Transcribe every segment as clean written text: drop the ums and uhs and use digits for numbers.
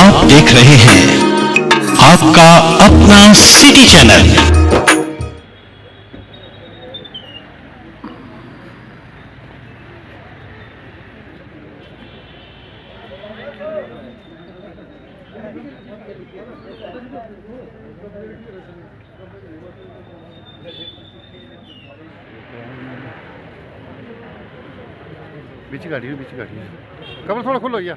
आप देख रहे हैं आपका अपना सिटी चैनल। बीच गाड़ी है, कमर थोड़ा खुलो भैया।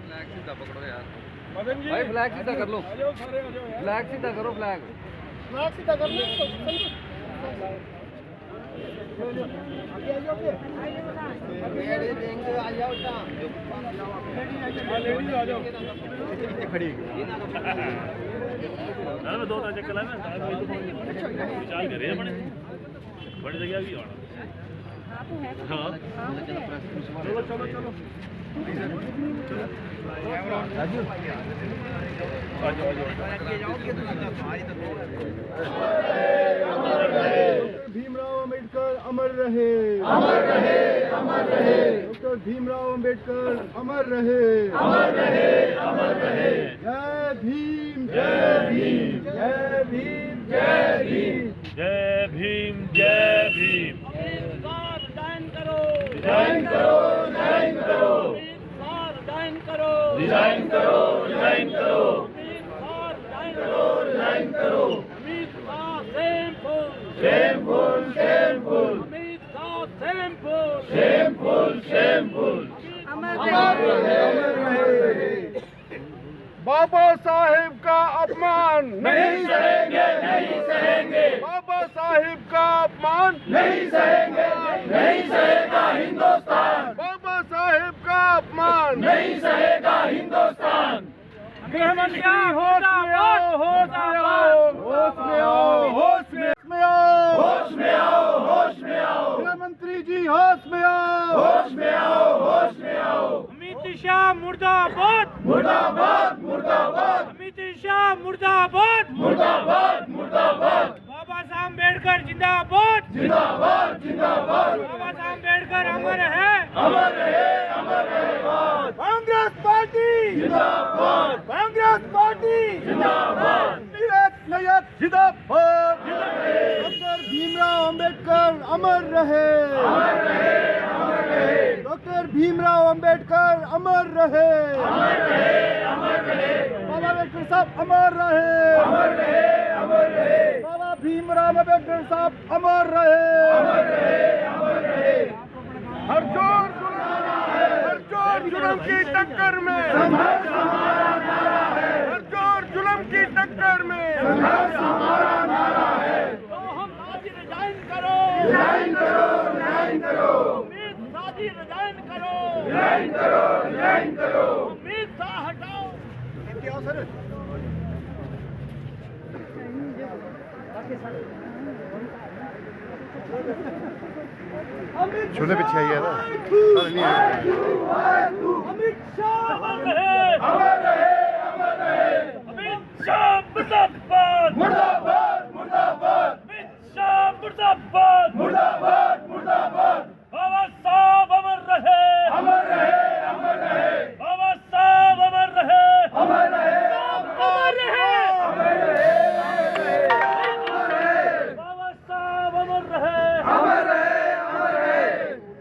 भाई फ्लैग सीधा कर लो, फ्लैग सीधा करो, फ्लैग सीधा कर लो। खड़ी दो चक्कर है विचार करे अपने बड़ी जगह भी आना। हाँ चलो चलो चलो भीमराव अम्बेडकर अमर रहे, अमर रहे, अमर रहे। डॉक्टर भीमराव अम्बेडकर अमर रहे, अमर रहे, अमर रहे। जय भीम, जय भीम, जय भीम, जय भीम, जय भीम, जय भीम। डिजाइन करो, डिजाइन करो, डिजाइन करो, डिजाइन करो, डिजाइन करो, डिजाइन करो, डिजाइन करो। Shameful, shameful, shameful, shameful। अमर रहे। बाबा साहेब का अपमान नहीं सहेंगे, नहीं सहेंगे। बाबा साहेब का अपमान नहीं सहेंगे, नहीं सहेगा हिंदुस्तान। बाबा साहेब का अपमान नहीं सहेगा हिंदुस्तान। गृहमंत्री होश में आओ, होश में आओ, होश में आओ, होश में आओ, होश में आओ, होश में आओ। गृहमंत्री जी होश में आओ, होश में आओ, होश में आओ। अमित शाह मुर्दाबाद, मुर्दाबाद, मुर्दाबाद, अमित शाह मुर्दाबाद, मुर्दाबाद, मुर्दाबाद। बाबा साहब अम्बेडकर जिंदाबाद, जिंदाबाद, जिंदाबाद। बाबा साहब अम्बेडकर अमर है, अमर रहे, अमर रहे। कांग्रेस पार्टी जिंदाबाद, कांग्रेस पार्टी जिंदाबाद, जिंदाबाद। डॉक्टर भीमराव अम्बेडकर अमर रहे, अमर रहे, अमर रहे। डॉक्टर भीमराव अम्बेडकर अमर रहे, अमर रहे, अमर रहे। बाबा अम्बेडकर साहब अमर रहे, अमर रहे, अमर रहे। बाबा भीमराव अम्बेडकर साहब अमर रहे, अमर रहे, अमर रहे। हर जोर जुल्म की टक्कर में संघर्ष हमारा नारा है, हर जोर जुल्म की टक्कर में संघर्ष हमारा नारा है। तो हम शादी रिजाइन करो, रिजाइन करो, रिजाइन करो। उम्मीद शादी रिजाइन करो, रिजाइन करो, रिजाइन करो। उम्मीद सा हटाओ। क्या सर छोले पीछे आइए ना। अमित शाह अमर रहे, अमर रहे, अमर रहे। अमित शाह मुर्दाबाद, मुर्दाबाद, मुर्दाबाद, अमित शाह मुर्दाबाद, मुर्दाबाद, मुर्दाबाद। बाबा साहब अमर रहे, अमर रहे, अमर रहे, बाबा साहब अमर रहे, अमर रहे, अमर रहे, अमर रहे, अमर रहे। बाबा साहब अमर रहे, अमर रहे, अमर रहे।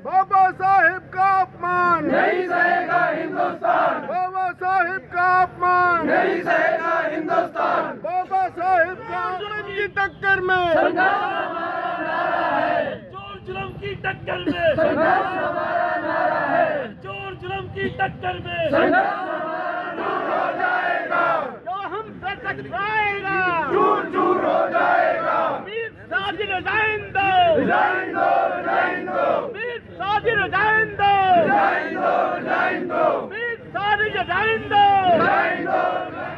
बाबा साहेब का अपमान नहीं सहेगा हिंदुस्तान। बाबा साहेब का अपमान नहीं सहेगा हिंदुस्तान। बाबा साहेब का जुल्म की टक्कर में संघर्ष हमारा नारा है, जोर जुल्म की टक्कर में संघर्ष हमारा नारा है। जोर जुल्म की टक्कर में संघर्ष हमारा दूर हो जाएगा, जो हमसे टकराएगा चूर चूर हो जाएगा। मीर साजी रिजाइन दो, रिजाइन दो, रिजाइन दो, मीर साजी रिजाइन दो, रिजाइन दो, रिजाइन दो, मीर साजी रिजाइन दो। रिजाइन दो।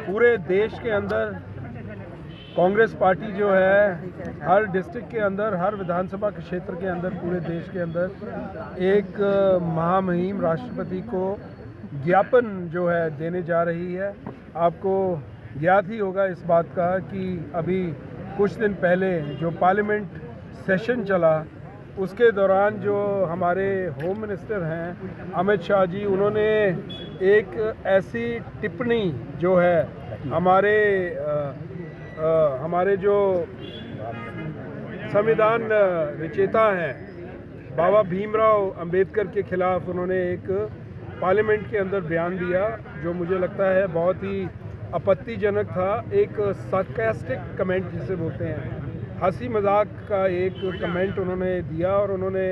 पूरे देश के अंदर कांग्रेस पार्टी जो है हर डिस्ट्रिक्ट के अंदर, हर विधानसभा के क्षेत्र के अंदर, पूरे देश के अंदर एक महामहिम राष्ट्रपति को ज्ञापन जो है देने जा रही है। आपको ज्ञात ही होगा इस बात का कि अभी कुछ दिन पहले जो पार्लियामेंट सेशन चला उसके दौरान जो हमारे होम मिनिस्टर हैं अमित शाह जी, उन्होंने एक ऐसी टिप्पणी जो है हमारे जो संविधान रचयिता हैं बाबा भीमराव अंबेडकर के खिलाफ उन्होंने एक पार्लियामेंट के अंदर बयान दिया जो मुझे लगता है बहुत ही आपत्तिजनक था। एक सार्कास्टिक कमेंट जिसे बोलते हैं, हंसी मजाक का एक कमेंट उन्होंने दिया और उन्होंने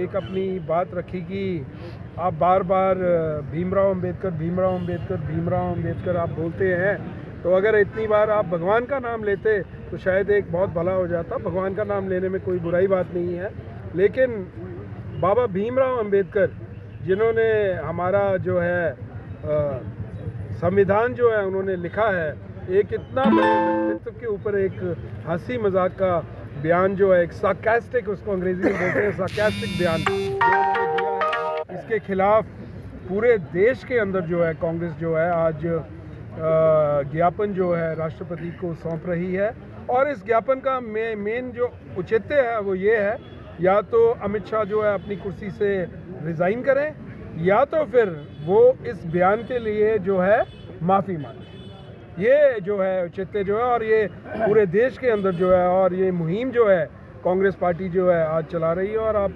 एक अपनी बात रखी कि आप बार बार भीमराव अंबेडकर आप बोलते हैं, तो अगर इतनी बार आप भगवान का नाम लेते तो शायद एक बहुत भला हो जाता। भगवान का नाम लेने में कोई बुराई बात नहीं है, लेकिन बाबा भीमराव अंबेडकर जिन्होंने हमारा जो है संविधान जो है उन्होंने लिखा है, एक इतना बड़े व्यक्तित्व के ऊपर एक हंसी मजाक का बयान जो है, एक सार्कास्टिक, उसको अंग्रेजी में बोलते हैं सार्कास्टिक बयान जो उन्होंने दिया है, इसके खिलाफ पूरे देश के अंदर जो है कांग्रेस जो है आज ज्ञापन जो है राष्ट्रपति को सौंप रही है। और इस ज्ञापन का मेन जो औचित्य है वो ये है, या तो अमित शाह जो है अपनी कुर्सी से रिज़ाइन करें या तो फिर वो इस बयान के लिए जो है माफ़ी मांगे। ये जो है औचित्य जो है, और ये पूरे देश के अंदर जो है, और ये मुहिम जो है कांग्रेस पार्टी जो है आज चला रही है। और आप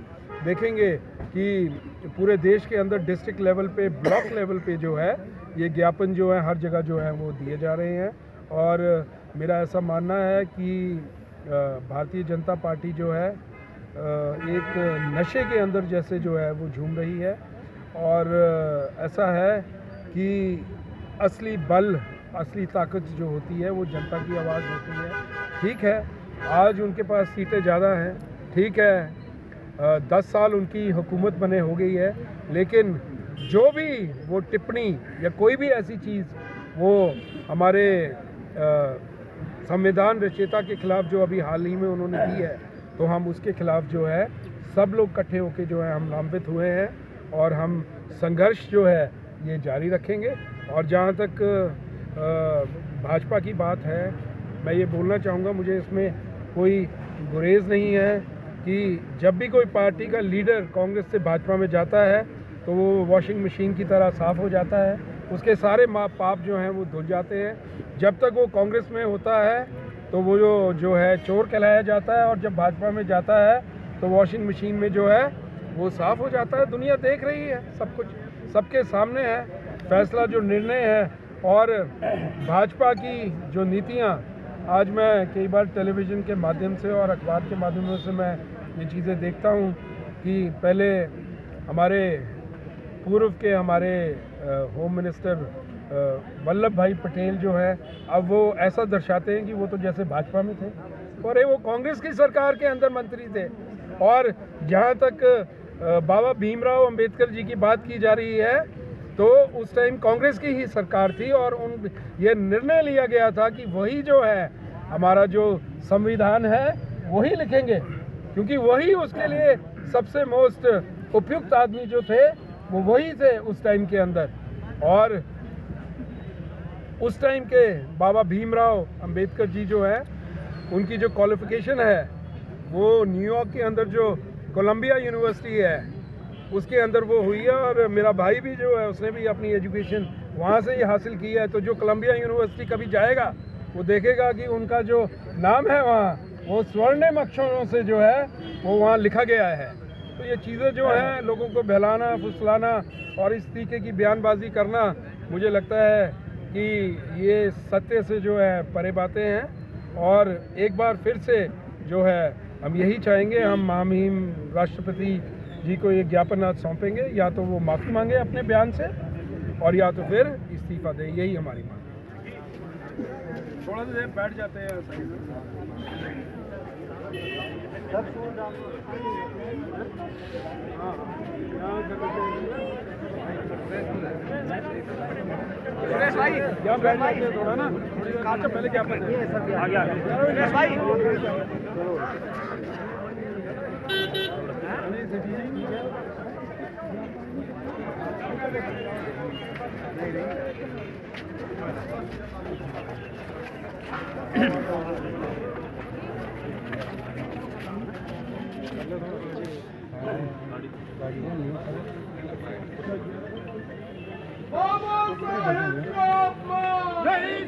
देखेंगे कि पूरे देश के अंदर डिस्ट्रिक्ट लेवल पे, ब्लॉक लेवल पे जो है ये ज्ञापन जो है हर जगह जो है वो दिए जा रहे हैं। और मेरा ऐसा मानना है कि भारतीय जनता पार्टी जो है एक नशे के अंदर जैसे जो है वो झूम रही है। और ऐसा है कि असली बल, असली ताकत जो होती है वो जनता की आवाज़ होती है। ठीक है, आज उनके पास सीटें ज़्यादा हैं, ठीक है 10 साल उनकी हुकूमत बने हो गई है, लेकिन जो भी वो टिप्पणी या कोई भी ऐसी चीज़ वो हमारे संविधान रचयिता के खिलाफ जो अभी हाल ही में उन्होंने की है, तो हम उसके खिलाफ जो है सब लोग इकट्ठे होकर जो है हम नामित हुए हैं और हम संघर्ष जो है ये जारी रखेंगे। और जहाँ तक भाजपा की बात है, मैं ये बोलना चाहूँगा, मुझे इसमें कोई गुरेज नहीं है कि जब भी कोई पार्टी का लीडर कांग्रेस से भाजपा में जाता है तो वो वॉशिंग मशीन की तरह साफ़ हो जाता है, उसके सारे पाप जो हैं वो धुल जाते हैं। जब तक वो कांग्रेस में होता है तो वो जो है चोर कहलाया जाता है, और जब भाजपा में जाता है तो वॉशिंग मशीन में जो है वो साफ़ हो जाता है। दुनिया देख रही है, सब कुछ सबके सामने है, फैसला जो निर्णय है। और भाजपा की जो नीतियाँ, आज मैं कई बार टेलीविज़न के माध्यम से और अखबार के माध्यमों से मैं ये चीज़ें देखता हूँ कि पहले हमारे पूर्व के हमारे होम मिनिस्टर वल्लभ भाई पटेल जो है, अब वो ऐसा दर्शाते हैं कि वो तो जैसे भाजपा में थे, और वो कांग्रेस की सरकार के अंदर मंत्री थे। और जहाँ तक बाबा भीमराव अंबेडकर जी की बात की जा रही है, तो उस टाइम कांग्रेस की ही सरकार थी और ये निर्णय लिया गया था कि वही जो है हमारा जो संविधान है वही लिखेंगे, क्योंकि वही उसके लिए सबसे मोस्ट उपयुक्त आदमी जो थे वो वही थे उस टाइम के अंदर। और उस टाइम के बाबा भीमराव अंबेडकर जी जो है, उनकी जो क्वालिफिकेशन है वो न्यूयॉर्क के अंदर जो कोलंबिया यूनिवर्सिटी है उसके अंदर वो हुई है। और मेरा भाई भी जो है उसने भी अपनी एजुकेशन वहाँ से ही हासिल की है। तो जो कोलंबिया यूनिवर्सिटी कभी जाएगा वो देखेगा कि उनका जो नाम है वहाँ वो स्वर्णिम अक्षरों से जो है वो वहाँ लिखा गया है। तो ये चीज़ें जो हैं लोगों को बहलाना, फुसलाना और इस तरीके की बयानबाजी करना, मुझे लगता है कि ये सत्य से जो है परे बातें हैं। और एक बार फिर से जो है हम यही चाहेंगे, हम महामहिम राष्ट्रपति जी को ये ज्ञापन आज सौंपेंगे, या तो वो माफ़ी मांगे अपने बयान से और या तो फिर इस्तीफा दें, यही हमारी मांग है। थोड़ा सा बैठ जाते हैं थोड़ा ना, पहले ज्ञापन बाबा साहेब का अपमान नहीं,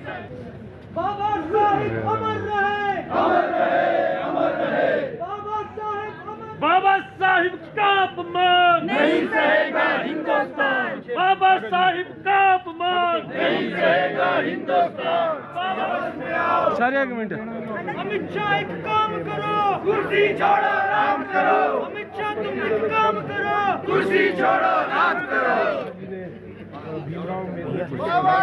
बाबा साहेब अमर रहे, अमर रहे, अमर रहे। बाबा साहेब अमर, बाबा साहिब का अपमान नहीं सहेगा हिंदुस्तान, बाबा साहिब का अपमान नहीं सहेगा हिंदुस्तान। सारे एक मिनट अमित शाह एक काम करो, कुर्सी छोड़ो राज करो। अमित शाह तुम एक काम करो, कुर्सी छोड़ो राज करो। बाबा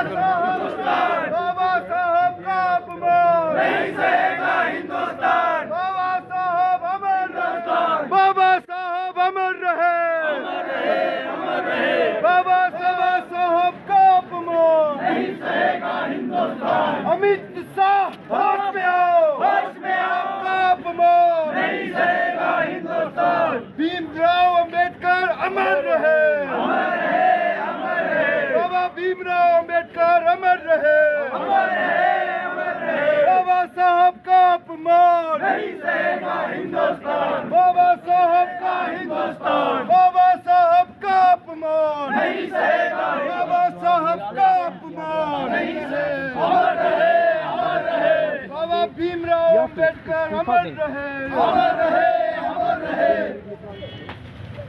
साहब का अपमान नहीं सहेगा हिंदुस्तान, बाबा साहब अमर रहे, बाबा साहब अमर रहे, अमर रहे, अमर रहे। बाबा साहब का अपमान नहीं सहेगा हिंदुस्तान। अमित शाह होश में आओ, होश में आओ। का अपमान नहीं सहेगा हिंदुस्तान। भीमराव अंबेडकर अमर रहे, अमर रहे, अमर रहे। बाबा भीमराव अंबेडकर अमर रहे, अमर रहे, अमर रहे। बाबा साहब का अपमान नहीं सहेगा हिंदुस्तान, बाबा साहब का हिंदुस्तान। बाबा साहब का अपमान नहीं सहेगा, बाबा साहब का अपमान नहीं सहेगा। अमर रहे, अमर रहे। बाबा भीमराव अंबेडकर अमर रहे, अमर रहे, अमर रहे।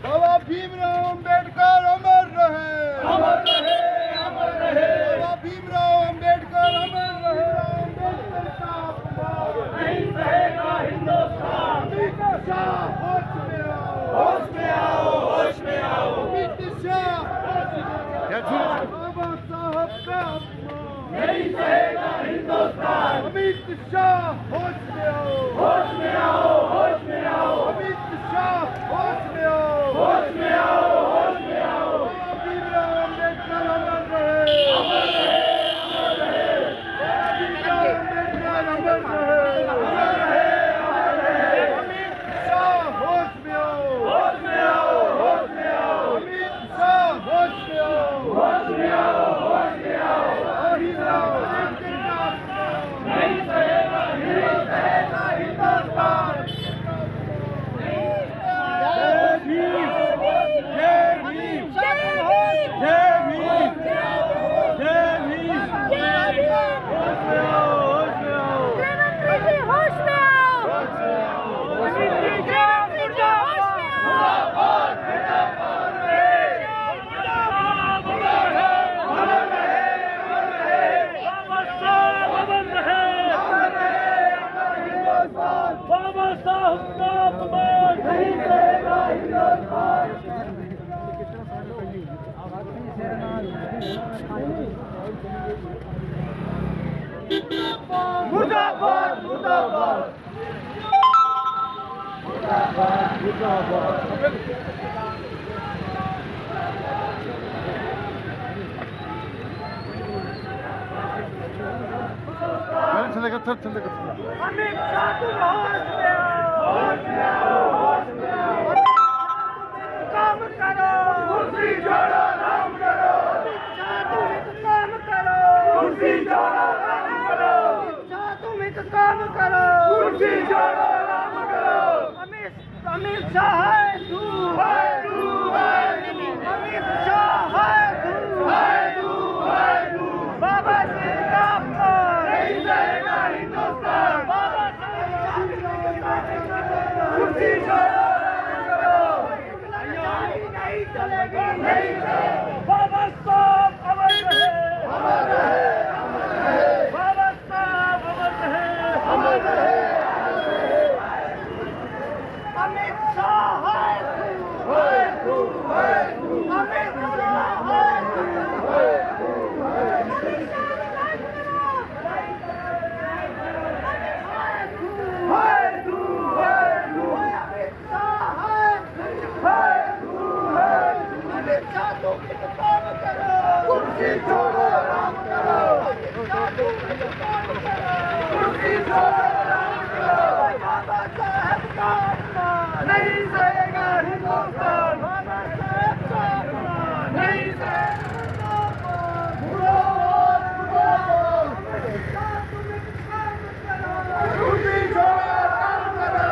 बाबा भीमराव अंबेडकर अमर रहे, अमर रहे, अमर रहे। बाबा भीमराव अंबेडकर अमर रहे। अंबेडकर का अपमान नहीं सहेगा हिंदुस्तान। अमित शाह होश में आओ, होश में आओ, होश में आओ। अमित शाह होश में आओ। बाबा साहब का अपमान नहीं सहेगा हिंदुस्तान। अमित शाह होश में आओ, होश में आओ, होश में आओ। अमित शाह होश में आओ, होश में आओ, होश में आओ। बाबा भीमराव अंबेडकर अमर रहे, अमर रहे, अमर रहे। बाबा भीमराव अंबेडकर अमर रहे, अमर रहे, अमर रहे। अमित शाह होश में आओ, होश में आओ, होश में आओ। अमित शाह होश में आओ, होश में आओ, होश में आओ। बाबा भीमराव अंबेडकर का अपमान नहीं सहेगा, नहीं सहेगा हिंदुस्तान। जय भीम, जय भीम, जय भीम, जय भीम, जय भीम। होश में आओ, होश में आओ। होश में आओ, मुर्दाबाद, मुर्दाबाद रहे। मुर्दाबाद, अमर रहे, अमर रहे। बाबा साहब अमर रहे, अमर रहे, अमर हिंदुस्तान। बाबा साहब का अपमान नहीं सहेगा हिंदुस्तान। मुर्दाबाद, मुर्दाबाद, मुर्दाबाद, मुर्दाबाद। चलेगा सर, चलेगा। अमित शाह तुम होश में आओ, होश में आओ, होश में आओ। काम करो, कुर्सी छोड़ो राम करो। अमित शाह तुम एक काम करो, कुर्सी छोड़ो राम करो। अमित शाह तुम एक काम करो, कुर्सी छोड़ो राम करो। अमित शाह है तू, है तू, है तू। अमित शाह है तू, है तू, है तू। बाबा साहेब का अपमान नहीं सहेगा हिंदुस्तान। बाबा साहेब कुर्सी छोड़ो राम करो। नहीं चलेगी, नहीं चलेगी। बाबा साहब अमर रहे, अमर रहे, अमर रहे। बाबा साहब अमर रहे, अमर रहे, अमर रहे। अमित शाह है तू, है तू, है तू। अमित शाह है तू, है तू, है तू। है तू, है तू। अमित शाह है तू, है तू, है तू। अमित शाह तुम एक काम करो, कुर्सी छोड़ो राम करो। अमित शाह तुम एक काम करो, कुर्सी छोड़ो राम करो। बाबा साहेब का अपमान नहीं सहेगा हिंदुस्तान, बाबा साहेब का अपमान नहीं सहेगा हिंदुस्तान। मुर्दाबाद, मुर्दाबाद। अमित शाह तुम एक काम करो, कुर्सी छोड़ो राम करो।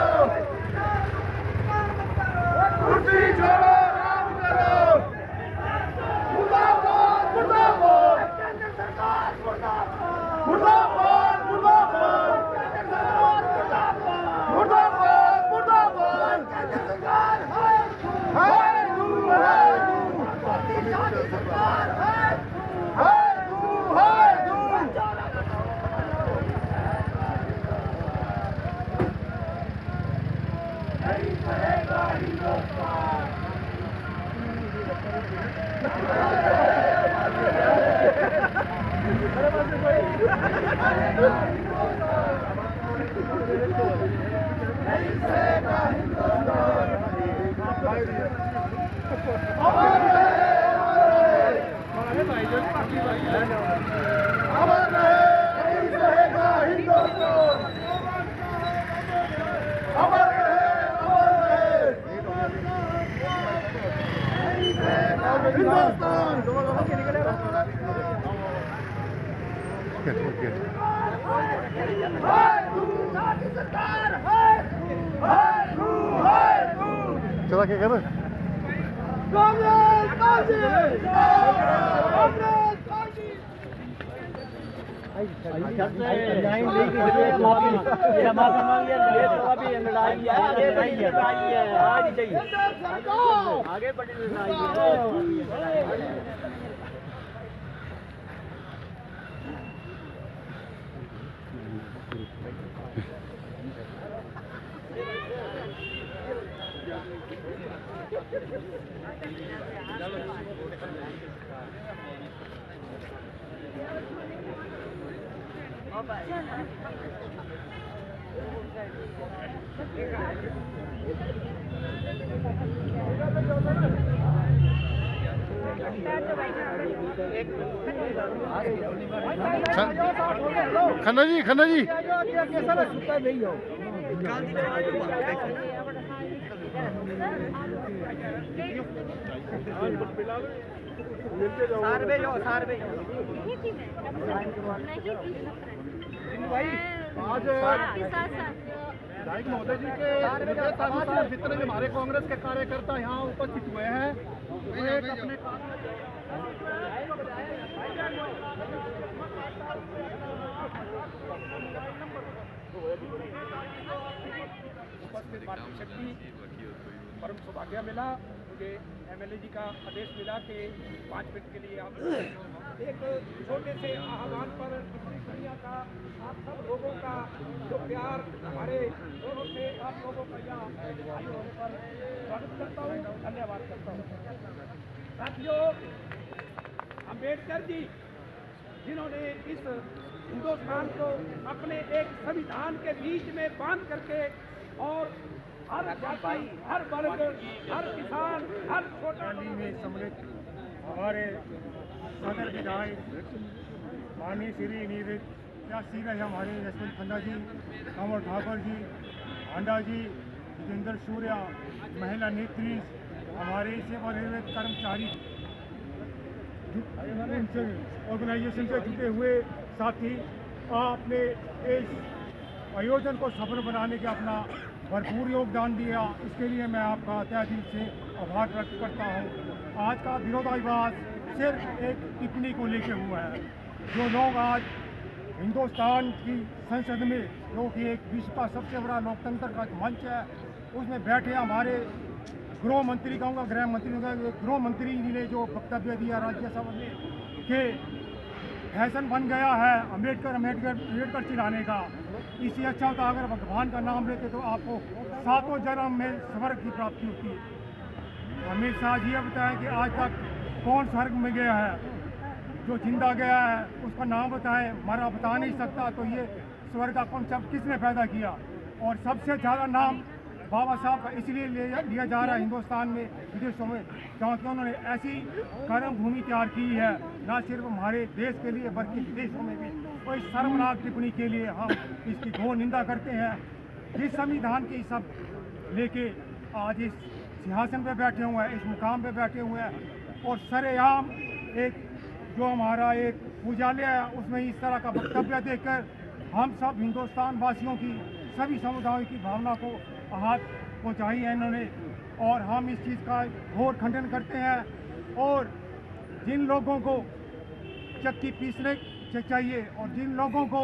चला क्या कर आगे बढ़ी लड़ाई खन्ना जी आज विधायक महोदय जी के निर्देशानुसार जितने भी हमारे कांग्रेस के कार्यकर्ता यहाँ उपस्थित हुए हैं एक अपने उपस्थित पार्टी शक्ति परम सौभाग्य मिला। मुझे एमएलए जी का आदेश मिला कि 5 मिनट के लिए आप एक छोटे से आह्वान पर अपनी दुनिया का आप सब लोगों का जो प्यार हमारे दोनों से आप लोगों का यहाँ आई होने पर स्वागत करता हूँ, धन्यवाद करता हूँ। साथियों, अम्बेडकर जी जिन्होंने इस हिंदुस्तान को अपने एक संविधान के बीच में बांध करके और हर जाति, हर वर्ग, हर किसान, हर छोटा में सम्मिलित हमारे सदर विधायक माननीय श्री निवृत्त हमारे यशवंत खन्ना जी, कमल ठाकुर जी, आंडा जी, जितेंद्र सूर्या, महिला नेत्री, हमारे सेवानिवृत्त कर्मचारी ऑर्गेनाइजेशन से जुटे हुए साथी, आपने इस आयोजन को सफल बनाने के अपना भरपूर योगदान दिया, इसके लिए मैं आपका तहे दिल से आभार व्यक्त करता हूँ। आज का विरोधाभास सिर्फ एक टिप्पणी को लेकर हुआ है। जो लोग आज हिंदुस्तान की संसद में, जो कि एक विश्व का सबसे बड़ा लोकतंत्र का मंच है, उसमें बैठे हमारे गृह मंत्री कहूँगा, गृह मंत्री जी ने जो वक्तव्य दिया राज्यसभा में कि फैशन बन गया है अम्बेडकर चिढ़ाने का, इससे अच्छा होता अगर भगवान का नाम लेते तो आपको 7 जन्म में स्वर्ग की प्राप्ति होती है। अमित शाह जी ये बताएं कि आज तक कौन स्वर्ग में गया है, जो जिंदा गया है उसका नाम बताएं, मरा बता नहीं सकता, तो ये स्वर्ग का कॉन्सेप्ट किसने पैदा किया। और सबसे ज़्यादा नाम बाबा साहब का इसलिए लिया जा रहा है हिंदुस्तान में, विदेशों में, क्योंकि उन्होंने ऐसी कर्म भूमि तैयार की है, न सिर्फ हमारे देश के लिए बल्कि विदेशों में भी। तो इस शर्मनाक टिप्पणी के लिए हम इसकी घोर निंदा करते हैं। जिस संविधान की सब लेके आज इस सिंहासन पे बैठे हुए हैं, इस मुकाम पे बैठे हुए हैं, और सरेआम एक जो हमारा एक पूजालय है उसमें इस तरह का वक्तव्य देकर हम सब हिंदुस्तान वासियों की, सभी समुदायों की भावना को आहत पहुँचाई है इन्होंने, और हम इस चीज़ का घोर खंडन करते हैं। और जिन लोगों को चक्की पीसने चाहिए और जिन लोगों को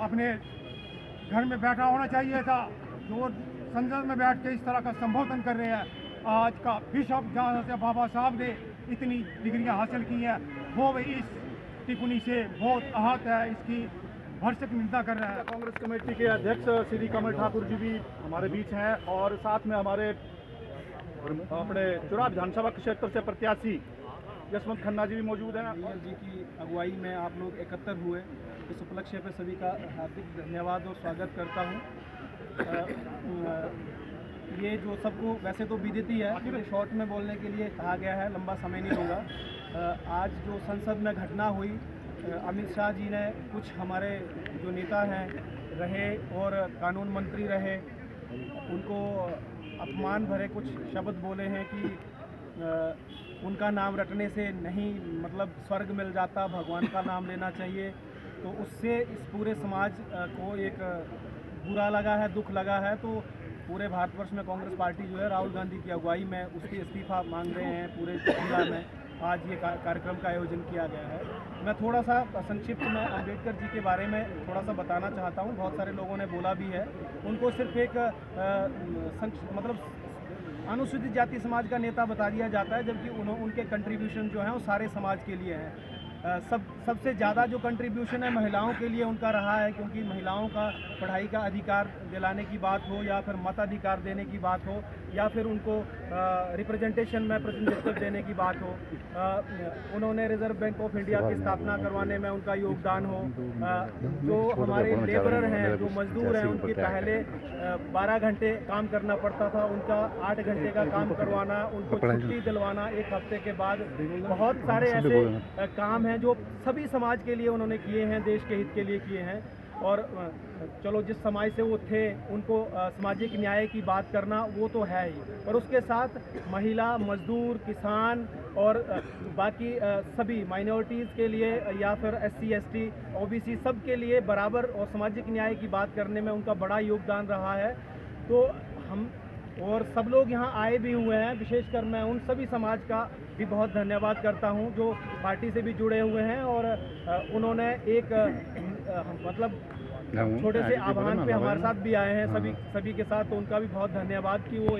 अपने घर में बैठा होना चाहिए था, जो संसद में बैठ के इस तरह का संबोधन कर रहे हैं, आज का बिशप जहाँ से बाबा साहब ने इतनी डिग्रियां हासिल की हैं, वो भी इस टिप्पणी से बहुत आहत है, इसकी भरसक निंदा कर रहा है। कांग्रेस कमेटी के अध्यक्ष श्री कमल ठाकुर जी भी हमारे बीच हैं, और साथ में हमारे अपने चुरा विधानसभा क्षेत्र से प्रत्याशी यशवंत खन्ना जी भी मौजूद हैं। मेयर जी की अगुवाई में आप लोग एकत्र हुए, इस उपलक्ष्य पे सभी का हार्दिक धन्यवाद और स्वागत करता हूँ। ये जो सबको वैसे तो विदित ही है, मुझे शॉर्ट में बोलने के लिए कहा गया है, लंबा समय नहीं होगा। आज जो संसद में घटना हुई, अमित शाह जी ने कुछ हमारे जो नेता हैं रहे और कानून मंत्री रहे, उनको अपमान भरे कुछ शब्द बोले हैं कि उनका नाम रटने से नहीं मतलब स्वर्ग मिल जाता, भगवान का नाम लेना चाहिए। तो उससे इस पूरे समाज को एक बुरा लगा है, दुख लगा है। तो पूरे भारतवर्ष में कांग्रेस पार्टी जो है राहुल गांधी की अगुवाई में उसकी इस्तीफा मांग रहे हैं। पूरे जिला में आज ये कार्यक्रम का आयोजन किया गया है। मैं थोड़ा सा संक्षिप्त में अम्बेडकर जी के बारे में थोड़ा सा बताना चाहता हूँ। बहुत सारे लोगों ने बोला भी है, उनको सिर्फ एक मतलब अनुसूचित जाति समाज का नेता बता दिया जाता है, जबकि उनके कंट्रीब्यूशन जो हैं वो सारे समाज के लिए हैं। सबसे ज़्यादा जो कंट्रीब्यूशन है महिलाओं के लिए उनका रहा है, क्योंकि महिलाओं का पढ़ाई का अधिकार दिलाने की बात हो या फिर मताधिकार देने की बात हो या फिर उनको रिप्रेजेंटेशन में प्रतिनिधित्व देने की बात हो, उन्होंने रिजर्व बैंक ऑफ इंडिया की स्थापना करवाने में उनका योगदान हो। जो हमारे लेबरर हैं, जो मजदूर हैं, उनके पहले 12 घंटे काम करना पड़ता था, उनका 8 घंटे का काम करवाना, उनको छुट्टी दिलवाना एक हफ्ते के बाद। बहुत सारे ऐसे काम हैं जो सभी समाज के लिए उन्होंने किए हैं, देश के हित के लिए किए हैं। और चलो जिस समाज से वो थे उनको सामाजिक न्याय की बात करना वो तो है ही, पर उसके साथ महिला, मजदूर, किसान और बाकी सभी माइनॉरिटीज़ के लिए या फिर SC, ST, OBC सब के लिए बराबर और सामाजिक न्याय की बात करने में उनका बड़ा योगदान रहा है। तो हम और सब लोग यहाँ आए भी हुए हैं, विशेषकर मैं उन सभी समाज का भी बहुत धन्यवाद करता हूँ जो पार्टी से भी जुड़े हुए हैं और उन्होंने एक मतलब छोटे से आह्वान पे हमारे साथ भी आए हैं सभी के साथ। तो उनका भी बहुत धन्यवाद कि वो